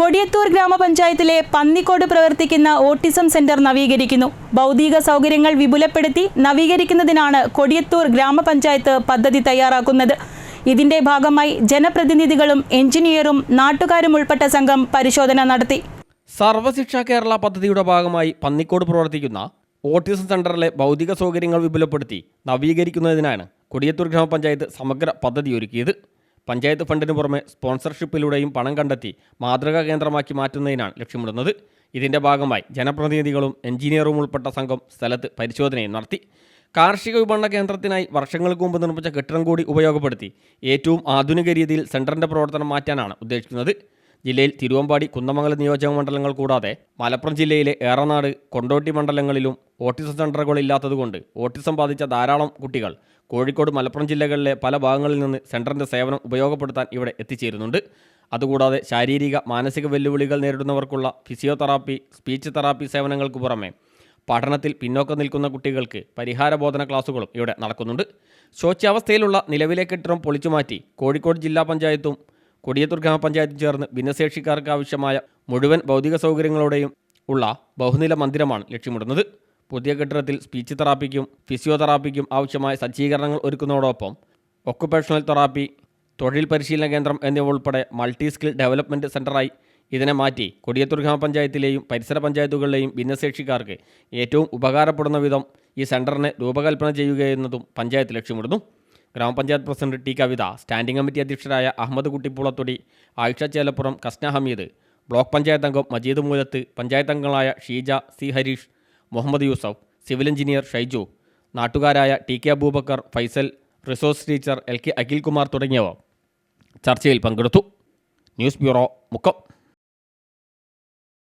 കൊടിയത്തൂർ ഗ്രാമപഞ്ചായത്തിലെ പന്നിക്കോട് പ്രവർത്തിക്കുന്ന autism centre നവീകരിക്കുന്നു. ഭൗതിക സൗകര്യങ്ങൾ വിപുലപ്പെടുത്തി നവീകരിക്കുന്നതിനാണ് കൊടിയത്തൂർ ഗ്രാമപഞ്ചായത്ത് പദ്ധതി തയ്യാറാക്കുന്നത്. ഇതിന്റെ ഭാഗമായി ജനപ്രതിനിധികളും എഞ്ചിനീയറും നാട്ടുകാരും ഉൾപ്പെട്ട സംഘം പരിശോധന നടത്തി. സർവശിക്ഷ കേരള പദ്ധതിയുടെ ഭാഗമായി പന്നിക്കോട് പ്രവർത്തിക്കുന്ന ഓട്ടിസം സെന്ററിലെ ഭൗതിക സൗകര്യങ്ങൾ വിപുലപ്പെടുത്തി നവീകരിക്കുന്നതിനാണ് കൊടിയത്തൂർ ഗ്രാമപഞ്ചായത്ത് സമഗ്ര പദ്ധതി ഒരുക്കിയത്. പഞ്ചായത്ത് ഫണ്ടിന് പുറമെ സ്പോൺസർഷിപ്പിലൂടെയും പണം കണ്ടെത്തി മാതൃകാ കേന്ദ്രമാക്കി മാറ്റുന്നതിനാണ് ലക്ഷ്യമിടുന്നത്. ഇതിന്റെ ഭാഗമായി ജനപ്രതിനിധികളും എഞ്ചിനീയറും ഉൾപ്പെട്ട സംഘം സ്ഥലത്ത് പരിശോധനയും നടത്തി. കാർഷിക വിപണന കേന്ദ്രത്തിനായി വർഷങ്ങൾക്ക് മുമ്പ് നിർമ്മിച്ച കെട്ടിടം കൂടി ഉപയോഗപ്പെടുത്തി ഏറ്റവും ആധുനിക രീതിയിൽ സെന്ററിന്റെ പ്രവർത്തനം മാറ്റാനാണ് ഉദ്ദേശിക്കുന്നത്. ജില്ലയിൽ തിരുവമ്പാടി, കുന്നമംഗലം നിയോജക മണ്ഡലങ്ങൾ കൂടാതെ മലപ്പുറം ജില്ലയിലെ ഏറനാട്, കൊണ്ടോട്ടി മണ്ഡലങ്ങളിലും ഓട്ടിസം സെന്ററുകളില്ലാത്തതുകൊണ്ട് ഓട്ടിസം ബാധിച്ച ധാരാളം കുട്ടികൾ കോഴിക്കോട്, മലപ്പുറം ജില്ലകളിലെ പല ഭാഗങ്ങളിൽ നിന്ന് സെന്ററിന്റെ സേവനം ഉപയോഗപ്പെടുത്താൻ ഇവിടെ എത്തിച്ചേരുന്നുണ്ട്. അതുകൂടാതെ ശാരീരിക മാനസിക വെല്ലുവിളികൾ നേരിടുന്നവർക്കുള്ള ഫിസിയോതെറാപ്പി, സ്പീച്ച് തെറാപ്പി സേവനങ്ങൾക്ക് പുറമെ പഠനത്തിൽ പിന്നോക്കം നിൽക്കുന്ന കുട്ടികൾക്ക് പരിഹാരബോധന ക്ലാസുകളും ഇവിടെ നടക്കുന്നുണ്ട്. ശോച്യാവസ്ഥയിലുള്ള നിലവിലെ കെട്ടിടം പൊളിച്ചുമാറ്റി കോഴിക്കോട് ജില്ലാ പഞ്ചായത്തും കൊടിയത്തൂർ ഗ്രാമപഞ്ചായത്തും ചേർന്ന് ഭിന്നശേഷിക്കാർക്ക് ആവശ്യമായ മുഴുവൻ ഭൗതിക സൗകര്യങ്ങളോടെയും ഉള്ള ബഹുനില മന്ദിരമാണ് ലക്ഷ്യമിടുന്നത്. പുതിയ കെട്ടിടത്തിൽ സ്പീച്ച് തെറാപ്പിക്കും ഫിസിയോതെറാപ്പിക്കും ആവശ്യമായ സജ്ജീകരണങ്ങൾ ഒരുക്കുന്നതോടൊപ്പം ഒക്കുപേഷണൽ തെറാപ്പി, തൊഴിൽ പരിശീലന കേന്ദ്രം എന്നിവ ഉൾപ്പെടെ മൾട്ടി സ്കിൽ ഡെവലപ്മെൻറ്റ് സെൻ്ററായി ഇതിനെ മാറ്റി കൊടിയത്തൂർ ഗ്രാമപഞ്ചായത്തിലെയും പരിസര പഞ്ചായത്തുകളിലെയും ഭിന്നശേഷിക്കാർക്ക് ഏറ്റവും ഉപകാരപ്പെടുന്ന വിധം ഈ സെൻ്ററിനെ രൂപകൽപ്പന ചെയ്യുകയെന്നതും പഞ്ചായത്ത് ലക്ഷ്യമിടുന്നു. Grama panchayat president T Kavitha, standing committee അധ്യക്ഷരായ അഹമ്മദ് കുട്ടിപ്പുളത്തൊടി, ആയിഷ ചേലപ്പുറം, കസ്ന ഹമീദ്, ബ്ലോക്ക് പഞ്ചായത്ത് അംഗം മജീദ് മൂലത്ത്, പഞ്ചായത്ത് അംഗങ്ങളായ Sheeja, C Harish, Muhammed Yusuf, civil engineer Shaiju, നാട്ടുകാരായ T K Aboobacker, Faisal, resource teacher L K Akhilkumar തുടങ്ങിയവർ ചർച്ചയിൽ പങ്കെടുത്തു. News bureau, Mukkam.